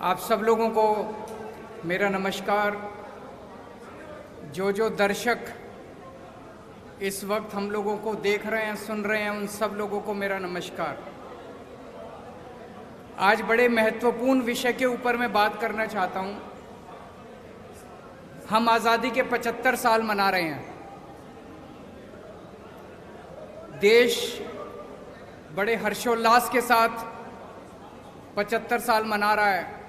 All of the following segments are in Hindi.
आप सब लोगों को मेरा नमस्कार। जो दर्शक इस वक्त हम लोगों को देख रहे हैं, सुन रहे हैं, उन सब लोगों को मेरा नमस्कार। आज बड़े महत्वपूर्ण विषय के ऊपर मैं बात करना चाहता हूं। हम आज़ादी के 75 साल मना रहे हैं। देश बड़े हर्षोल्लास के साथ 75 साल मना रहा है,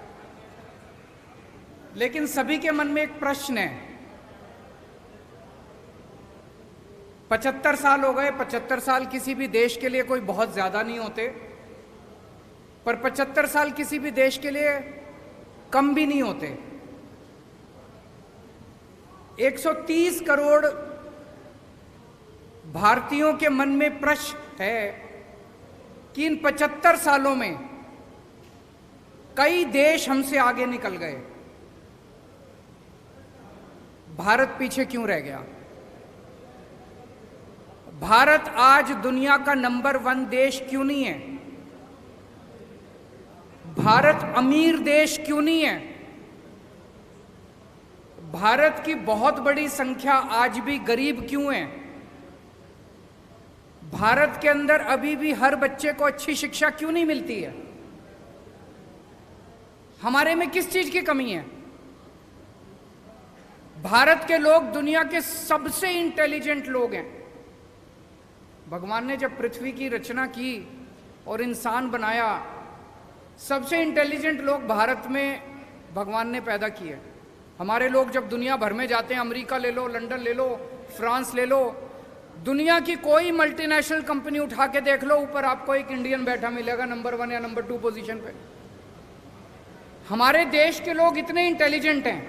लेकिन सभी के मन में एक प्रश्न है। 75 साल हो गए। 75 साल किसी भी देश के लिए कोई बहुत ज्यादा नहीं होते, पर 75 साल किसी भी देश के लिए कम भी नहीं होते। 130 करोड़ भारतीयों के मन में प्रश्न है कि इन 75 सालों में कई देश हमसे आगे निकल गए, भारत पीछे क्यों रह गया? भारत आज दुनिया का नंबर 1 देश क्यों नहीं है? भारत अमीर देश क्यों नहीं है? भारत की बहुत बड़ी संख्या आज भी गरीब क्यों है? भारत के अंदर अभी भी हर बच्चे को अच्छी शिक्षा क्यों नहीं मिलती है? हमारे में किस चीज की कमी है? भारत के लोग दुनिया के सबसे इंटेलिजेंट लोग हैं। भगवान ने जब पृथ्वी की रचना की और इंसान बनाया, सबसे इंटेलिजेंट लोग भारत में भगवान ने पैदा किए। हमारे लोग जब दुनिया भर में जाते हैं, अमेरिका ले लो, लंदन ले लो, फ्रांस ले लो, दुनिया की कोई मल्टीनेशनल कंपनी उठा के देख लो, ऊपर आपको एक इंडियन बैठा मिलेगा नंबर 1 या नंबर 2 पोजीशन पे। हमारे देश के लोग इतने इंटेलिजेंट हैं,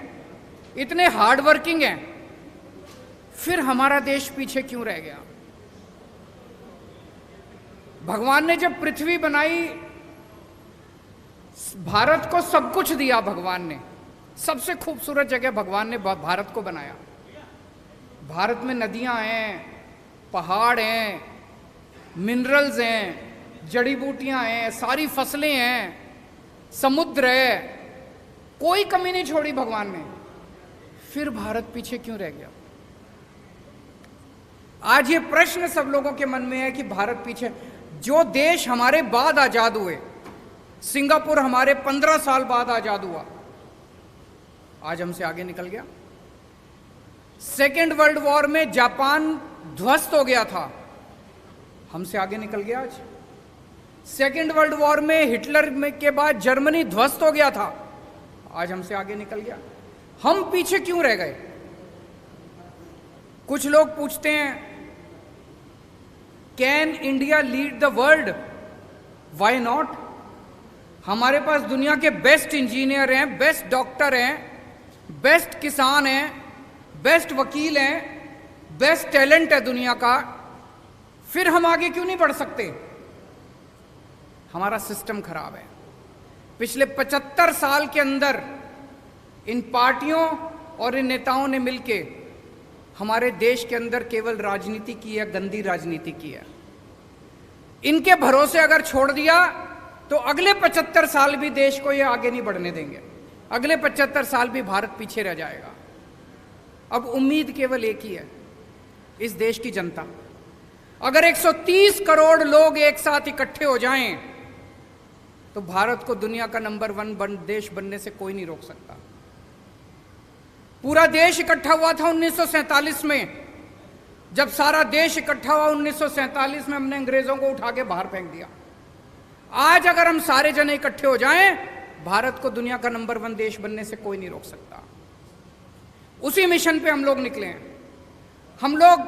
इतने हार्ड वर्किंग हैं, फिर हमारा देश पीछे क्यों रह गया? भगवान ने जब पृथ्वी बनाई, भारत को सब कुछ दिया। भगवान ने सबसे खूबसूरत जगह भगवान ने भारत को बनाया। भारत में नदियां हैं, पहाड़ हैं, मिनरल्स हैं, जड़ी बूटियां हैं, सारी फसलें हैं, समुद्र है, कोई कमी नहीं छोड़ी भगवान ने। फिर भारत पीछे क्यों रह गया? आज ये प्रश्न सब लोगों के मन में है कि भारत पीछे। जो देश हमारे बाद आजाद हुए, सिंगापुर हमारे 15 साल बाद आजाद हुआ, आज हमसे आगे निकल गया। सेकेंड वर्ल्ड वॉर में जापान ध्वस्त हो गया था, हमसे आगे निकल गया आज। सेकेंड वर्ल्ड वॉर में हिटलर के बाद जर्मनी ध्वस्त हो गया था, आज हमसे आगे निकल गया। हम पीछे क्यों रह गए? कुछ लोग पूछते हैं, can India lead the world? Why not? हमारे पास दुनिया के बेस्ट इंजीनियर हैं, बेस्ट डॉक्टर हैं, बेस्ट किसान हैं, बेस्ट वकील हैं, बेस्ट टैलेंट है दुनिया का। फिर हम आगे क्यों नहीं बढ़ सकते? हमारा सिस्टम खराब है। पिछले 75 साल के अंदर इन पार्टियों और इन नेताओं ने मिलके हमारे देश के अंदर केवल राजनीति की है, गंदी राजनीति की है। इनके भरोसे अगर छोड़ दिया तो अगले 75 साल भी देश को ये आगे नहीं बढ़ने देंगे। अगले 75 साल भी भारत पीछे रह जाएगा। अब उम्मीद केवल एक ही है, इस देश की जनता। अगर 130 करोड़ लोग एक साथ इकट्ठे हो जाएं तो भारत को दुनिया का नंबर 1 देश बनने से कोई नहीं रोक सकता। पूरा देश इकट्ठा हुआ था 1947 में। जब सारा देश इकट्ठा हुआ 1947 में, हमने अंग्रेजों को उठा के बाहर फेंक दिया। आज अगर हम सारे जने इकट्ठे हो जाएं, भारत को दुनिया का नंबर 1 देश बनने से कोई नहीं रोक सकता। उसी मिशन पे हम लोग निकले हैं। हम लोग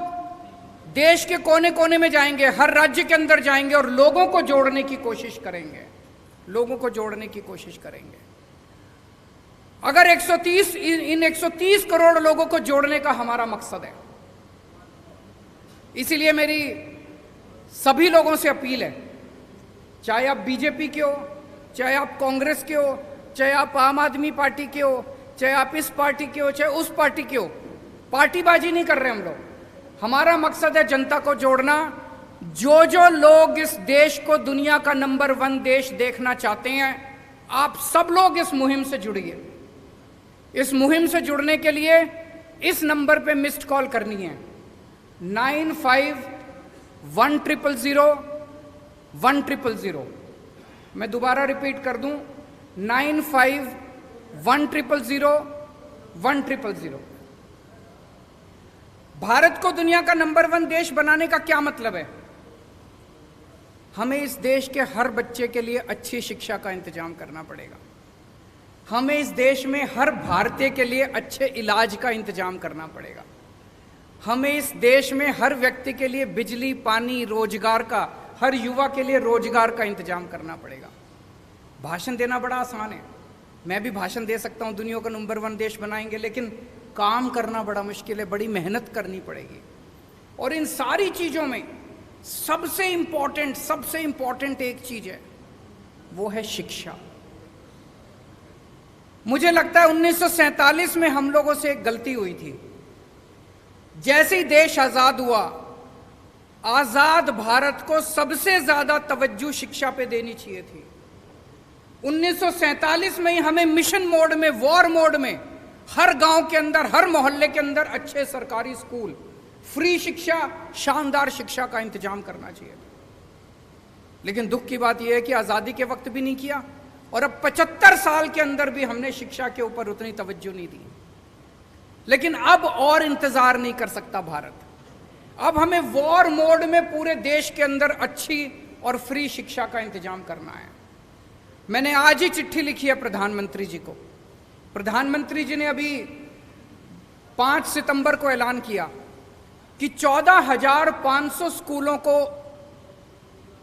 देश के कोने कोने में जाएंगे, हर राज्य के अंदर जाएंगे और लोगों को जोड़ने की कोशिश करेंगे। लोगों को जोड़ने की कोशिश करेंगे। अगर 130 करोड़ लोगों को जोड़ने का हमारा मकसद है, इसीलिए मेरी सभी लोगों से अपील है, चाहे आप बीजेपी के हो, चाहे आप कांग्रेस के हो, चाहे आप आम आदमी पार्टी के हो, चाहे आप इस पार्टी के हो, चाहे उस पार्टी के हो, पार्टीबाजी नहीं कर रहे हम लोग। हमारा मकसद है जनता को जोड़ना। जो लोग इस देश को दुनिया का नंबर 1 देश देखना चाहते हैं, आप सब लोग इस मुहिम से जुड़िए। इस मुहिम से जुड़ने के लिए इस नंबर पे मिस्ड कॉल करनी है, 95100100। मैं दोबारा रिपीट कर दूं, 95100100। भारत को दुनिया का नंबर 1 देश बनाने का क्या मतलब है? हमें इस देश के हर बच्चे के लिए अच्छी शिक्षा का इंतजाम करना पड़ेगा। हमें इस देश में हर भारतीय के लिए अच्छे इलाज का इंतजाम करना पड़ेगा। हमें इस देश में हर व्यक्ति के लिए बिजली, पानी, रोजगार का, हर युवा के लिए रोजगार का इंतजाम करना पड़ेगा। भाषण देना बड़ा आसान है, मैं भी भाषण दे सकता हूं, दुनिया का नंबर 1 देश बनाएंगे, लेकिन काम करना बड़ा मुश्किल है, बड़ी मेहनत करनी पड़ेगी। और इन सारी चीजों में सबसे इंपॉर्टेंट एक चीज है, वो है शिक्षा। मुझे लगता है 1947 में हम लोगों से एक गलती हुई थी। जैसे ही देश आजाद हुआ, आजाद भारत को सबसे ज्यादा तवज्जो शिक्षा पे देनी चाहिए थी। 1947 में ही हमें मिशन मोड में, वॉर मोड में, हर गांव के अंदर, हर मोहल्ले के अंदर अच्छे सरकारी स्कूल, फ्री शिक्षा, शानदार शिक्षा का इंतजाम करना चाहिए था। लेकिन दुख की बात यह है कि आजादी के वक्त भी नहीं किया, और अब 75 साल के अंदर भी हमने शिक्षा के ऊपर उतनी तवज्जो नहीं दी। लेकिन अब और इंतजार नहीं कर सकता भारत। अब हमें वॉर मोड में पूरे देश के अंदर अच्छी और फ्री शिक्षा का इंतजाम करना है। मैंने आज ही चिट्ठी लिखी है प्रधानमंत्री जी को। प्रधानमंत्री जी ने अभी 5 सितंबर को ऐलान किया कि 14,500 स्कूलों को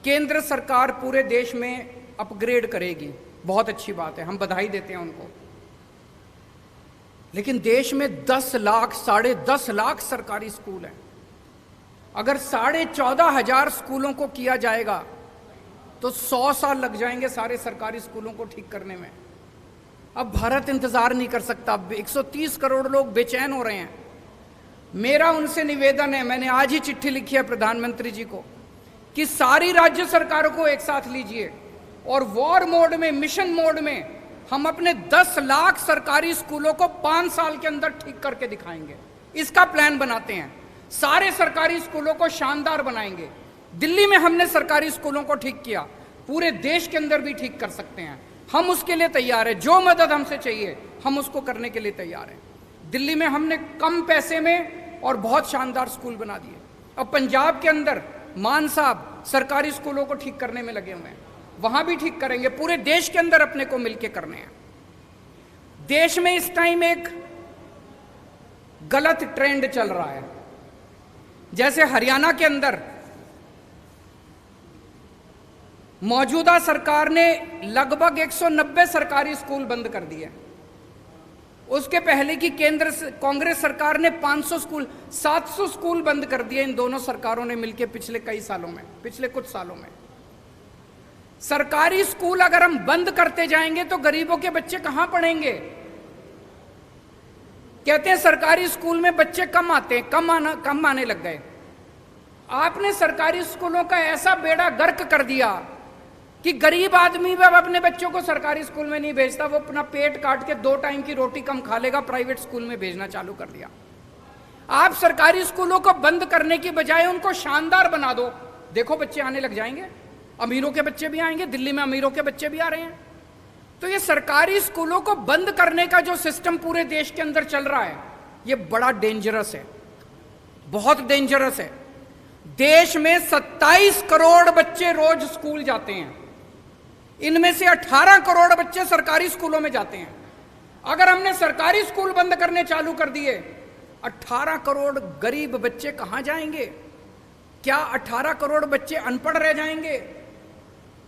केंद्र सरकार पूरे देश में अपग्रेड करेगी। बहुत अच्छी बात है, हम बधाई देते हैं उनको। लेकिन देश में 10 लाख, 10.5 लाख सरकारी स्कूल हैं। अगर 14,500 स्कूलों को किया जाएगा तो 100 साल लग जाएंगे सारे सरकारी स्कूलों को ठीक करने में। अब भारत इंतजार नहीं कर सकता। 130 करोड़ लोग बेचैन हो रहे हैं। मेरा उनसे निवेदन है, मैंने आज ही चिट्ठी लिखी है प्रधानमंत्री जी को, कि सारी राज्य सरकारों को एक साथ लीजिए और वॉर मोड में, मिशन मोड में हम अपने 10 लाख सरकारी स्कूलों को 5 साल के अंदर ठीक करके दिखाएंगे। इसका प्लान बनाते हैं। सारे सरकारी स्कूलों को शानदार बनाएंगे। दिल्ली में हमने सरकारी स्कूलों को ठीक किया, पूरे देश के अंदर भी ठीक कर सकते हैं। हम उसके लिए तैयार हैं। जो मदद हमसे चाहिए हम उसको करने के लिए तैयार हैं। दिल्ली में हमने कम पैसे में और बहुत शानदार स्कूल बना दिए। अब पंजाब के अंदर मान साहब सरकारी स्कूलों को ठीक करने में लगे हुए हैं, वहां भी ठीक करेंगे। पूरे देश के अंदर अपने को मिलकर करने हैं। देश में इस टाइम एक गलत ट्रेंड चल रहा है। जैसे हरियाणा के अंदर मौजूदा सरकार ने लगभग 190 सरकारी स्कूल बंद कर दिए। उसके पहले की कांग्रेस सरकार ने 500 स्कूल, 700 स्कूल बंद कर दिए। इन दोनों सरकारों ने मिलकर पिछले कुछ सालों में। सरकारी स्कूल अगर हम बंद करते जाएंगे तो गरीबों के बच्चे कहां पढ़ेंगे? कहते हैं सरकारी स्कूल में बच्चे कम आते हैं, कम आने लग गए। आपने सरकारी स्कूलों का ऐसा बेड़ा गर्क कर दिया कि गरीब आदमी अब अपने बच्चों को सरकारी स्कूल में नहीं भेजता। वो अपना पेट काट के 2 टाइम की रोटी कम खा लेगा, प्राइवेट स्कूल में भेजना चालू कर दिया। आप सरकारी स्कूलों को बंद करने की बजाय उनको शानदार बना दो। देखो बच्चे आने लग जाएंगे, अमीरों के बच्चे भी आएंगे। दिल्ली में अमीरों के बच्चे भी आ रहे हैं। तो ये सरकारी स्कूलों को बंद करने का जो सिस्टम पूरे देश के अंदर चल रहा है, ये बड़ा डेंजरस है, बहुत डेंजरस है। देश में 27 करोड़ बच्चे रोज स्कूल जाते हैं। इनमें से 18 करोड़ बच्चे सरकारी स्कूलों में जाते हैं। अगर हमने सरकारी स्कूल बंद करने चालू कर दिए, 18 करोड़ गरीब बच्चे कहां जाएंगे? क्या 18 करोड़ बच्चे अनपढ़ रह जाएंगे?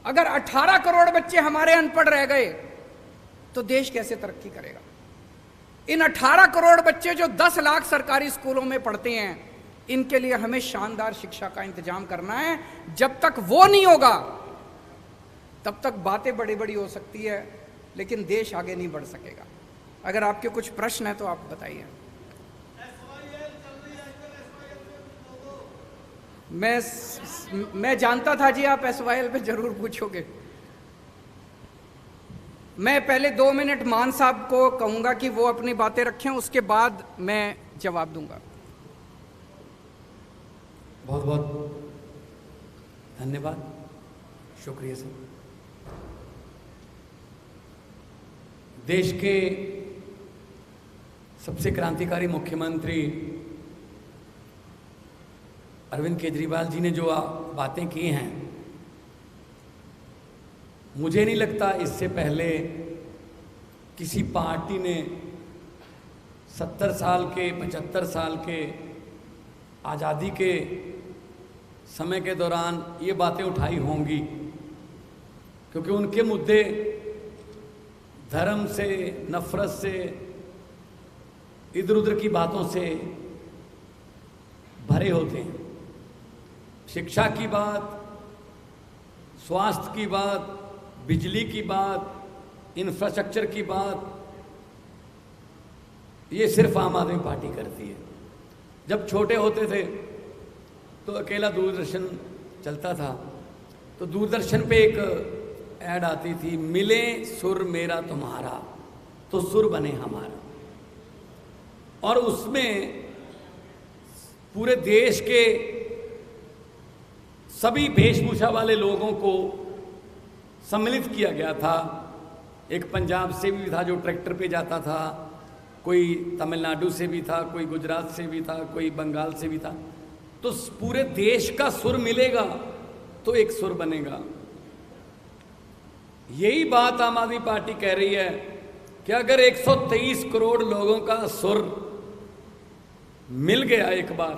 अगर 18 करोड़ बच्चे हमारे अनपढ़ रह गए तो देश कैसे तरक्की करेगा? इन 18 करोड़ बच्चे जो 10 लाख सरकारी स्कूलों में पढ़ते हैं, इनके लिए हमें शानदार शिक्षा का इंतजाम करना है। जब तक वो नहीं होगा तब तक बातें बड़ी बड़ी हो सकती है, लेकिन देश आगे नहीं बढ़ सकेगा। अगर आपके कुछ प्रश्न हैं तो आप बताइए। मैं जानता था जी आप SYL पे जरूर पूछोगे। मैं पहले 2 मिनट मान साहब को कहूंगा कि वो अपनी बातें रखें, उसके बाद मैं जवाब दूंगा। बहुत बहुत धन्यवाद, शुक्रिया सर। देश के सबसे क्रांतिकारी मुख्यमंत्री अरविंद केजरीवाल जी ने जो बातें की हैं, मुझे नहीं लगता इससे पहले किसी पार्टी ने 70 साल के 75 साल के आज़ादी के समय के दौरान ये बातें उठाई होंगी, क्योंकि उनके मुद्दे धर्म से, नफरत से, इधर उधर की बातों से भरे होते हैं। शिक्षा की बात, स्वास्थ्य की बात, बिजली की बात, इंफ्रास्ट्रक्चर की बात, ये सिर्फ आम आदमी पार्टी करती है। जब छोटे होते थे तो अकेला दूरदर्शन चलता था, तो दूरदर्शन पे एक ऐड आती थी, मिले सुर मेरा तुम्हारा तो सुर बने हमारा। और उसमें पूरे देश के सभी वेशभूषा वाले लोगों को सम्मिलित किया गया था। एक पंजाब से भी था जो ट्रैक्टर पे जाता था, कोई तमिलनाडु से भी था, कोई गुजरात से भी था, कोई बंगाल से भी था। तो पूरे देश का सुर मिलेगा तो एक सुर बनेगा। यही बात आम आदमी पार्टी कह रही है कि अगर 123 करोड़ लोगों का सुर मिल गया एक बार,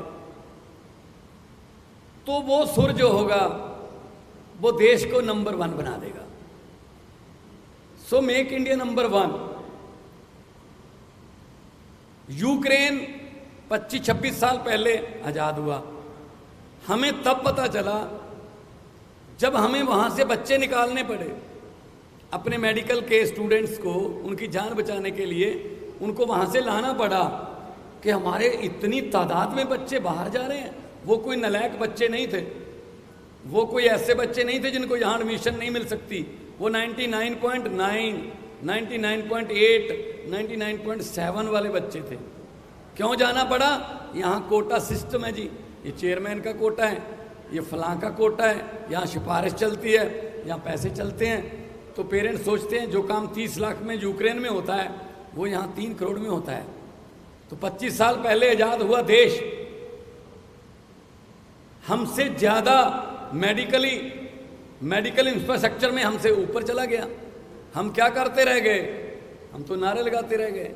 तो वो सुर जो होगा वो देश को नंबर 1 बना देगा। So make India number 1। Ukraine 25-26 साल पहले आजाद हुआ। हमें तब पता चला जब हमें वहां से बच्चे निकालने पड़े, अपने मेडिकल के स्टूडेंट्स को उनकी जान बचाने के लिए उनको वहां से लाना पड़ा, कि हमारे इतनी तादाद में बच्चे बाहर जा रहे हैं। वो कोई नालायक बच्चे नहीं थे, वो कोई ऐसे बच्चे नहीं थे जिनको यहाँ एडमिशन नहीं मिल सकती। वो 99.9, 99.8, 99.7 वाले बच्चे थे। क्यों जाना पड़ा? यहाँ कोटा सिस्टम है जी, ये चेयरमैन का कोटा है, ये फलां का कोटा है, यहाँ सिफारिश चलती है, यहाँ पैसे चलते हैं। तो पेरेंट्स सोचते हैं जो काम 30 लाख में यूक्रेन में होता है वो यहाँ 3 करोड़ में होता है। तो 25 साल पहले आजाद हुआ देश हमसे ज़्यादा मेडिकल इंफ्रास्ट्रक्चर में हमसे ऊपर चला गया। हम क्या करते रह गए? हम तो नारे लगाते रह गए,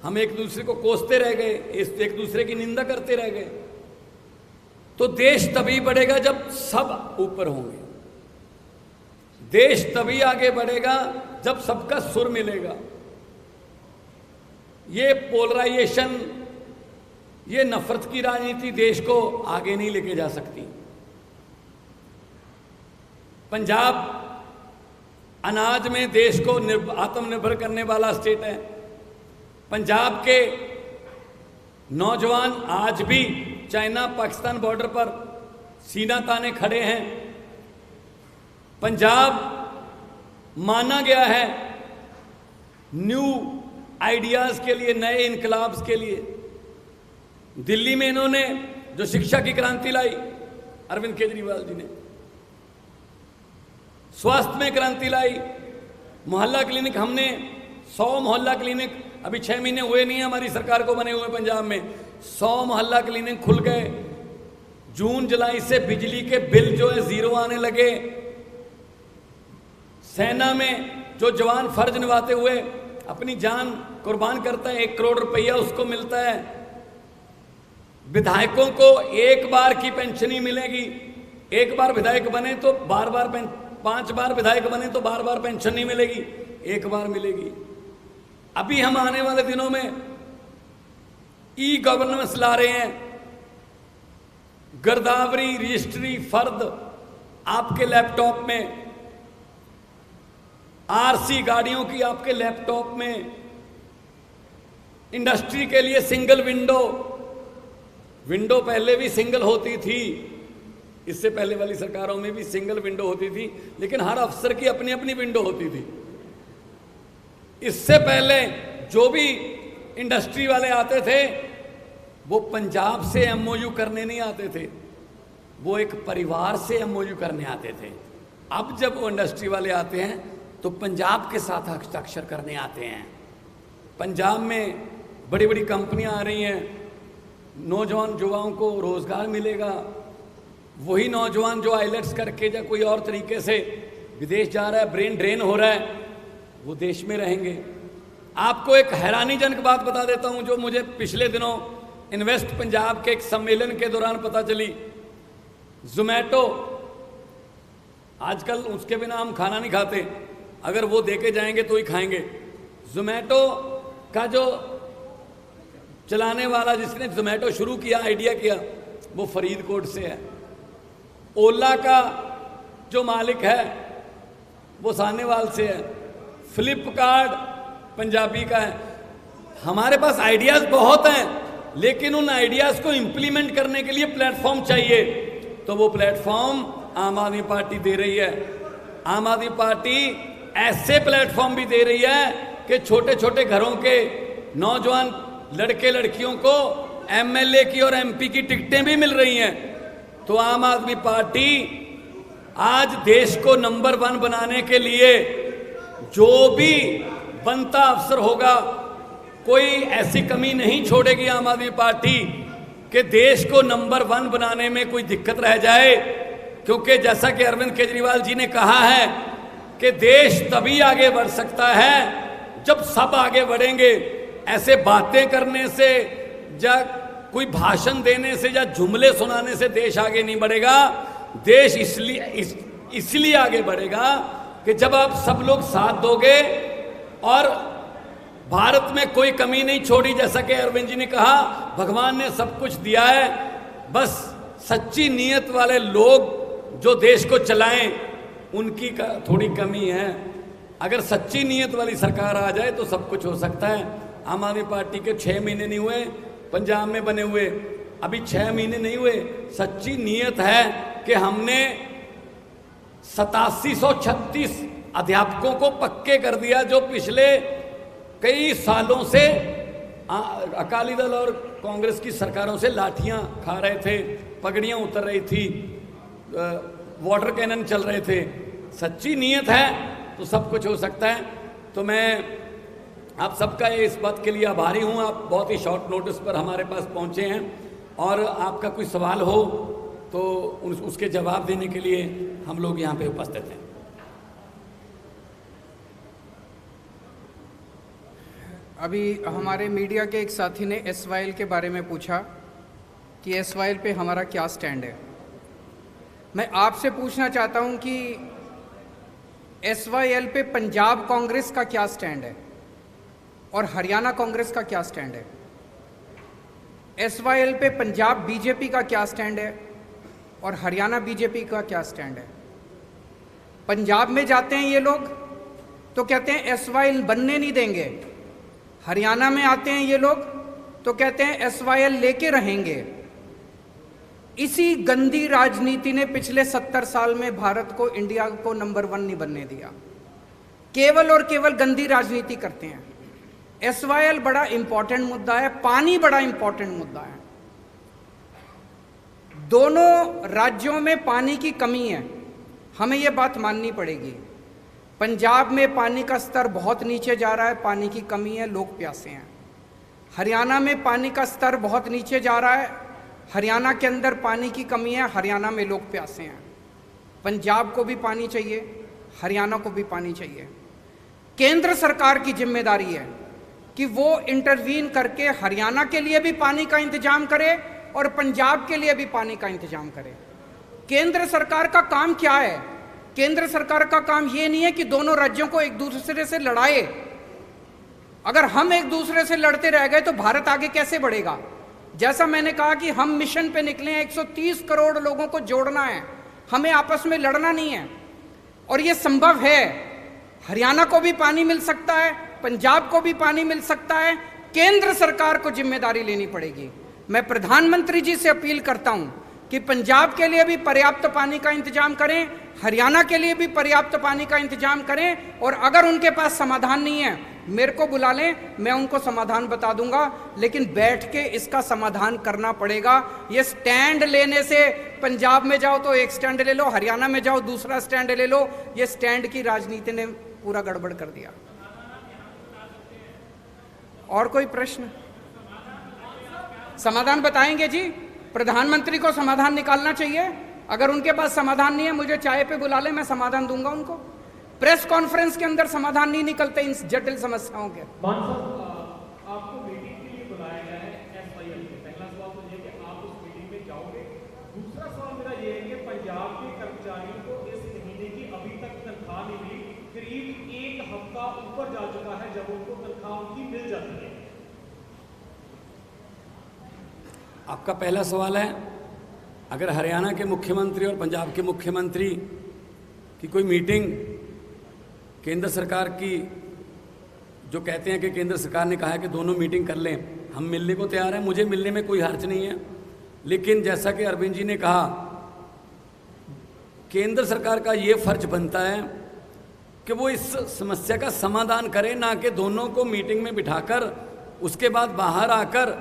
हम एक दूसरे को कोसते रह गए, एक दूसरे की निंदा करते रह गए। तो देश तभी बढ़ेगा जब सब ऊपर होंगे, देश तभी आगे बढ़ेगा जब सबका सुर मिलेगा। ये पोलराइजेशन, ये नफरत की राजनीति देश को आगे नहीं लेके जा सकती। पंजाब अनाज में देश को आत्मनिर्भर करने वाला स्टेट है। पंजाब के नौजवान आज भी चाइना पाकिस्तान बॉर्डर पर सीना ताने खड़े हैं। पंजाब माना गया है न्यू आइडियाज के लिए, नए इनकलाब्स के लिए। दिल्ली में इन्होंने जो शिक्षा की क्रांति लाई अरविंद केजरीवाल जी ने, स्वास्थ्य में क्रांति लाई, मोहल्ला क्लिनिक, हमने 100 मोहल्ला क्लिनिक, अभी 6 महीने हुए नहीं है हमारी सरकार को बने हुए पंजाब में, 100 मोहल्ला क्लिनिक खुल गए। जून जुलाई से बिजली के बिल जो है 0 आने लगे। सेना में जो जवान फर्ज निभाते हुए अपनी जान कुर्बान करता है, 1 करोड़ रुपया उसको मिलता है। विधायकों को 1 बार की पेंशन ही मिलेगी। 1 बार विधायक बने तो बार 5 बार विधायक बने तो बार पेंशन नहीं मिलेगी, 1 बार मिलेगी। अभी हम आने वाले दिनों में ई गवर्नेंस ला रहे हैं। गिरदावरी रजिस्ट्री फर्द आपके लैपटॉप में, आरसी गाड़ियों की आपके लैपटॉप में, इंडस्ट्री के लिए सिंगल विंडो पहले भी सिंगल होती थी, इससे पहले वाली सरकारों में भी सिंगल विंडो होती थी, लेकिन हर अफसर की अपनी अपनी विंडो होती थी। इससे पहले जो भी इंडस्ट्री वाले आते थे वो पंजाब से एमओयू करने नहीं आते थे, वो एक परिवार से एमओयू करने आते थे। अब जब वो इंडस्ट्री वाले आते हैं तो पंजाब के साथ हस्ताक्षर करने आते हैं। पंजाब में बड़ी बड़ी कंपनियां आ रही हैं, नौजवान युवाओं को रोजगार मिलेगा। वही नौजवान जो आइलेट्स करके या कोई और तरीके से विदेश जा रहा है, ब्रेन ड्रेन हो रहा है, वो देश में रहेंगे। आपको एक हैरानीजनक बात बता देता हूं जो मुझे पिछले दिनों इन्वेस्ट पंजाब के एक सम्मेलन के दौरान पता चली। जोमैटो, आजकल उसके बिना हम खाना नहीं खाते, अगर वो देके जाएंगे तो ही खाएंगे। जोमैटो का जो चलाने वाला, जिसने जोमैटो शुरू किया, आइडिया किया, वो फरीदकोट से है। ओला का जो मालिक है वो सानेवाल से है। फ्लिपकार्ट पंजाबी का है। हमारे पास आइडियाज बहुत हैं, लेकिन उन आइडियाज को इंप्लीमेंट करने के लिए प्लेटफॉर्म चाहिए, तो वो प्लेटफॉर्म आम आदमी पार्टी दे रही है। आम आदमी पार्टी ऐसे प्लेटफॉर्म भी दे रही है कि छोटे छोटे घरों के नौजवान लड़के लड़कियों को एमएलए की और एमपी की टिकटें भी मिल रही हैं। तो आम आदमी पार्टी आज देश को नंबर 1 बनाने के लिए जो भी बनता अफसर होगा, कोई ऐसी कमी नहीं छोड़ेगी आम आदमी पार्टी कि देश को नंबर 1 बनाने में कोई दिक्कत रह जाए। क्योंकि जैसा कि अरविंद केजरीवाल जी ने कहा है कि देश तभी आगे बढ़ सकता है जब सब आगे बढ़ेंगे। ऐसे बातें करने से या कोई भाषण देने से या जुमले सुनाने से देश आगे नहीं बढ़ेगा। देश इसलिए आगे बढ़ेगा कि जब आप सब लोग साथ दोगे और भारत में कोई कमी नहीं छोड़ी। जैसा कि अरविंद जी ने कहा, भगवान ने सब कुछ दिया है, बस सच्ची नीयत वाले लोग जो देश को चलाएं उनकी थोड़ी कमी है। अगर सच्ची नीयत वाली सरकार आ जाए तो सब कुछ हो सकता है। आम आदमी पार्टी के 6 महीने नहीं हुए पंजाब में बने हुए, अभी 6 महीने नहीं हुए। सच्ची नीयत है कि हमने 8736 अध्यापकों को पक्के कर दिया, जो पिछले कई सालों से अकाली दल और कांग्रेस की सरकारों से लाठियां खा रहे थे, पगड़ियां उतर रही थी, वाटर कैनन चल रहे थे। सच्ची नीयत है तो सब कुछ हो सकता है। तो मैं आप सबका इस बात के लिए आभारी हूं। आप बहुत ही शॉर्ट नोटिस पर हमारे पास पहुंचे हैं और आपका कोई सवाल हो तो उसके जवाब देने के लिए हम लोग यहाँ पे उपस्थित हैं। अभी हमारे मीडिया के एक साथी ने एसवाईएल के बारे में पूछा कि एसवाईएल पे हमारा क्या स्टैंड है। मैं आपसे पूछना चाहता हूं कि एसवाईएल पे पंजाब कांग्रेस का क्या स्टैंड है और हरियाणा कांग्रेस का क्या स्टैंड है। एसवाईएल पे पंजाब बीजेपी का क्या स्टैंड है और हरियाणा बीजेपी का क्या स्टैंड है। पंजाब में जाते हैं ये लोग तो कहते हैं एसवाईएल बनने नहीं देंगे, हरियाणा में आते हैं ये लोग तो कहते हैं एसवाईएल लेके रहेंगे। इसी गंदी राजनीति ने पिछले 70 साल में भारत को, इंडिया को नंबर 1 नहीं बनने दिया। केवल और केवल गंदी राजनीति करते हैं। एसवाईएल बड़ा इंपॉर्टेंट मुद्दा है, पानी बड़ा इंपॉर्टेंट मुद्दा है। दोनों राज्यों में पानी की कमी है, हमें यह बात माननी पड़ेगी। पंजाब में पानी का स्तर बहुत नीचे जा रहा है, पानी की कमी है, लोग प्यासे हैं। हरियाणा में पानी का स्तर बहुत नीचे जा रहा है, हरियाणा के अंदर पानी की कमी है, हरियाणा में लोग प्यासे हैं। पंजाब को भी पानी चाहिए, हरियाणा को भी पानी चाहिए। केंद्र सरकार की जिम्मेदारी है कि वो इंटरवीन करके हरियाणा के लिए भी पानी का इंतजाम करे और पंजाब के लिए भी पानी का इंतजाम करे। केंद्र सरकार का काम क्या है? केंद्र सरकार का काम ये नहीं है कि दोनों राज्यों को एक दूसरे से लड़ाए। अगर हम एक दूसरे से लड़ते रह गए तो भारत आगे कैसे बढ़ेगा? जैसा मैंने कहा कि हम मिशन पे निकले हैं, 130 करोड़ लोगों को जोड़ना है, हमें आपस में लड़ना नहीं है और ये संभव है। हरियाणा को भी पानी मिल सकता है, पंजाब को भी पानी मिल सकता है। केंद्र सरकार को जिम्मेदारी लेनी पड़ेगी। मैं प्रधानमंत्री जी से अपील करता हूं कि पंजाब के लिए भी पर्याप्त पानी का इंतजाम करें, हरियाणा के लिए भी पर्याप्त पानी का इंतजाम करें और अगर उनके पास समाधान नहीं है मेरे को बुला लें, मैं उनको समाधान बता दूंगा, लेकिन बैठ के इसका समाधान करना पड़ेगा। ये स्टैंड लेने से, पंजाब में जाओ तो एक स्टैंड ले लो, हरियाणा में जाओ दूसरा स्टैंड ले लो, ये स्टैंड की राजनीति ने पूरा गड़बड़ कर दिया। और कोई प्रश्न? समाधान बताएंगे जी, प्रधानमंत्री को समाधान निकालना चाहिए। अगर उनके पास समाधान नहीं है, मुझे चाय पे बुला ले, मैं समाधान दूंगा उनको। प्रेस कॉन्फ्रेंस के अंदर समाधान नहीं निकलते इन जटिल समस्याओं के। आपको मीटिंग के लिए बुलाया गया है एसवाईएल में। पहला सवाल तो ये कि आप उस मीटिंग में जाओगे। दूसरा सवाल मेरा ये है कि पंजाब के कर्मचारियों को इस महीने की अभी तक तनख्वाह नहीं मिली, करीब 1 हफ्ता ऊपर जा चुका है जब उनको तनख्वाह उनकी मिल जाती है। आपका पहला सवाल है, अगर हरियाणा के मुख्यमंत्री और पंजाब के मुख्यमंत्री की कोई मीटिंग केंद्र सरकार की, जो कहते हैं कि केंद्र सरकार ने कहा है कि दोनों मीटिंग कर लें, हम मिलने को तैयार हैं, मुझे मिलने में कोई हर्ज नहीं है। लेकिन जैसा कि अरविंद जी ने कहा, केंद्र सरकार का ये फर्ज बनता है कि वो इस समस्या का समाधान करे, ना कि दोनों को मीटिंग में बिठाकर उसके बाद बाहर आकर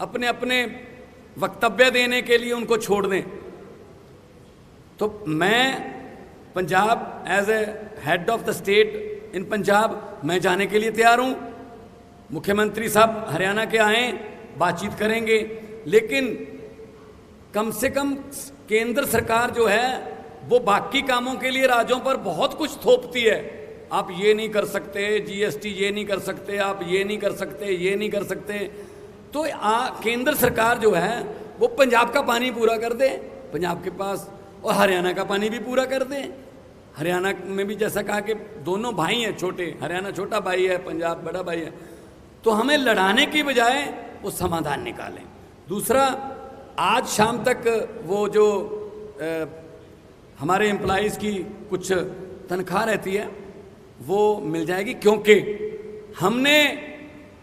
अपने अपने वक्तव्य देने के लिए उनको छोड़ दें। तो मैं Punjab as a head of the state in Punjab, मैं जाने के लिए तैयार हूँ। मुख्यमंत्री साहब हरियाणा के आएँ, बातचीत करेंगे, लेकिन कम से कम केंद्र सरकार जो है वो बाकी कामों के लिए राज्यों पर बहुत कुछ थोपती है। आप ये नहीं कर सकते, जीएसटी ये नहीं कर सकते, आप ये नहीं कर सकते, ये नहीं कर सकते। तो केंद्र सरकार जो है वो पंजाब का पानी पूरा कर दे पंजाब के पास, और हरियाणा का पानी भी पूरा कर दे। हरियाणा में भी जैसा कहा कि दोनों भाई हैं छोटे, हरियाणा छोटा भाई है, पंजाब बड़ा भाई है। तो हमें लड़ाने की बजाय वो समाधान निकालें। दूसरा, आज शाम तक वो जो हमारे एम्प्लॉइज़ की कुछ तनख्वाह रहती है वो मिल जाएगी, क्योंकि हमने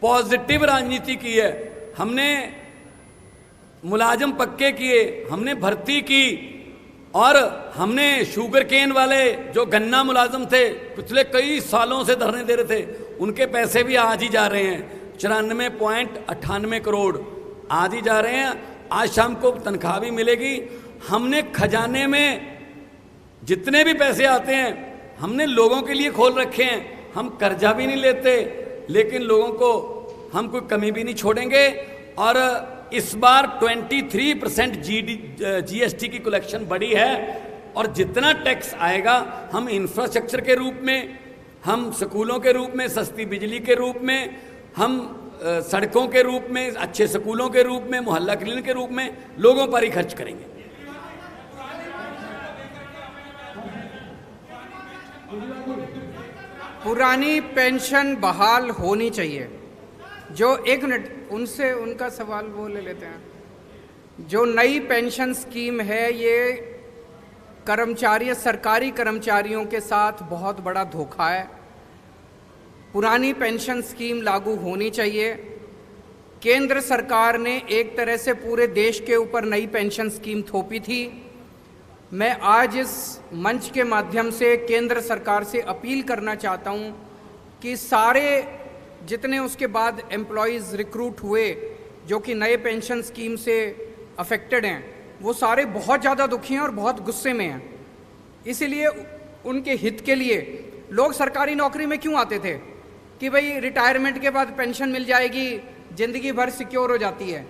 पॉजिटिव राजनीति की है, हमने मुलाजिम पक्के किए, हमने भर्ती की, और हमने शुगर केन वाले जो गन्ना मुलाजिम थे पिछले कई सालों से धरने दे रहे थे, उनके पैसे भी आज ही जा रहे हैं। 94.98 करोड़ आज ही जा रहे हैं। आज शाम को तनख्वाह भी मिलेगी। हमने खजाने में जितने भी पैसे आते हैं हमने लोगों के लिए खोल रखे हैं। हम कर्जा भी नहीं लेते, लेकिन लोगों को हम कोई कमी भी नहीं छोड़ेंगे। और इस बार 23% जीएसटी की कलेक्शन बढ़ी है, और जितना टैक्स आएगा हम इंफ्रास्ट्रक्चर के रूप में, हम स्कूलों के रूप में, सस्ती बिजली के रूप में, हम सड़कों के रूप में, अच्छे स्कूलों के रूप में, मोहल्ला क्लिनिक के रूप में लोगों पर ही खर्च करेंगे। पुरानी पेंशन बहाल होनी चाहिए। जो, एक मिनट, उनसे उनका सवाल वो ले लेते हैं। जो नई पेंशन स्कीम है ये कर्मचारी, सरकारी कर्मचारियों के साथ बहुत बड़ा धोखा है। पुरानी पेंशन स्कीम लागू होनी चाहिए। केंद्र सरकार ने एक तरह से पूरे देश के ऊपर नई पेंशन स्कीम थोपी थी। मैं आज इस मंच के माध्यम से केंद्र सरकार से अपील करना चाहता हूं कि सारे जितने उसके बाद एम्प्लॉयज़ रिक्रूट हुए जो कि नए पेंशन स्कीम से अफेक्टेड हैं, वो सारे बहुत ज़्यादा दुखी हैं और बहुत गुस्से में हैं। इसीलिए उनके हित के लिए लोग सरकारी नौकरी में क्यों आते थे कि भाई रिटायरमेंट के बाद पेंशन मिल जाएगी, ज़िंदगी भर सिक्योर हो जाती है।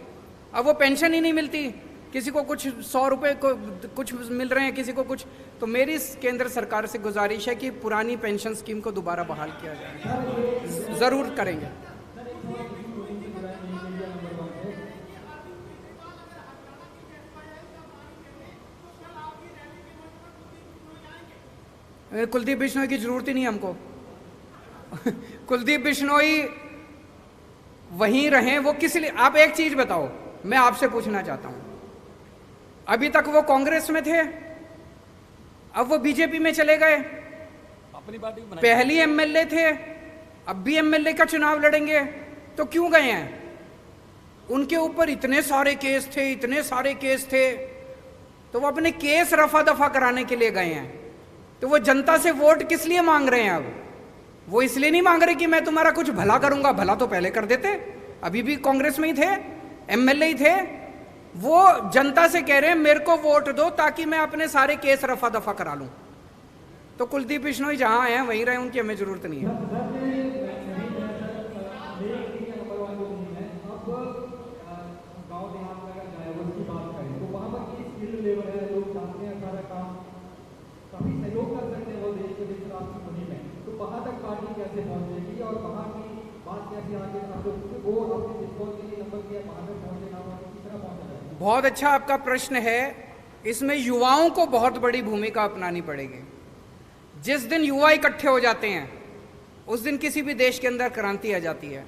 अब वो पेंशन ही नहीं मिलती, किसी को कुछ 100 रुपये को कुछ मिल रहे हैं, किसी को कुछ। तो मेरी केंद्र सरकार से गुजारिश है कि पुरानी पेंशन स्कीम को दोबारा बहाल किया जाए। ज़रूर करेंगे। कुलदीप बिश्नोई की जरूरत ही नहीं हमको। कुलदीप बिश्नोई वहीं रहें, वो किस लिए? आप एक चीज बताओ, मैं आपसे पूछना चाहता हूं, अभी तक वो कांग्रेस में थे, अब वो बीजेपी में चले गए, अपनी पार्टी पहली एमएलए थे, अब भी एमएलए का चुनाव लड़ेंगे, तो क्यों गए हैं? उनके ऊपर इतने सारे केस थे, इतने सारे केस थे, तो वो अपने केस रफा दफा कराने के लिए गए हैं। तो वो जनता से वोट किस लिए मांग रहे हैं अब? वो इसलिए नहीं मांग रहे कि मैं तुम्हारा कुछ भला करूंगा, भला तो पहले कर देते, अभी भी कांग्रेस में ही थे, एमएलए ही थे। वो जनता से कह रहे हैं मेरे को वोट दो ताकि मैं अपने सारे केस रफा दफा करा लूं। तो कुलदीप बिश्नोई जहां हैं वहीं रहे, उनकी हमें जरूरत नहीं है। बहुत अच्छा आपका प्रश्न है। इसमें युवाओं को बहुत बड़ी भूमिका अपनानी पड़ेगी। जिस दिन युवा इकट्ठे हो जाते हैं उस दिन किसी भी देश के अंदर क्रांति आ जाती है।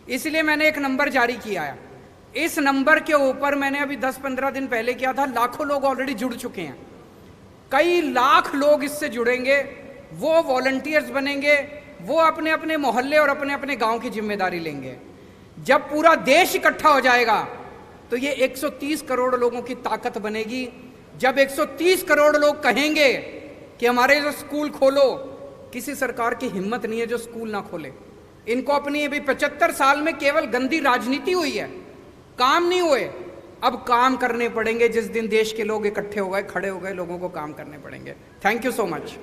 इसलिए मैंने एक नंबर जारी किया है। इस नंबर के ऊपर मैंने अभी 10-15 दिन पहले किया था, लाखों लोग ऑलरेडी जुड़ चुके हैं। कई लाख लोग इससे जुड़ेंगे, वो वॉलंटियर्स बनेंगे, वो अपने अपने मोहल्ले और अपने अपने गांव की जिम्मेदारी लेंगे। जब पूरा देश इकट्ठा हो जाएगा तो ये 130 करोड़ लोगों की ताकत बनेगी। जब 130 करोड़ लोग कहेंगे कि हमारे जो स्कूल खोलो, किसी सरकार की हिम्मत नहीं है जो स्कूल ना खोले। इनको अपनी अभी 75 साल में केवल गंदी राजनीति हुई है, काम नहीं हुए। अब काम करने पड़ेंगे। जिस दिन देश के लोग इकट्ठे हो गए, खड़े हो गए, लोगों को काम करने पड़ेंगे। Thank you so much.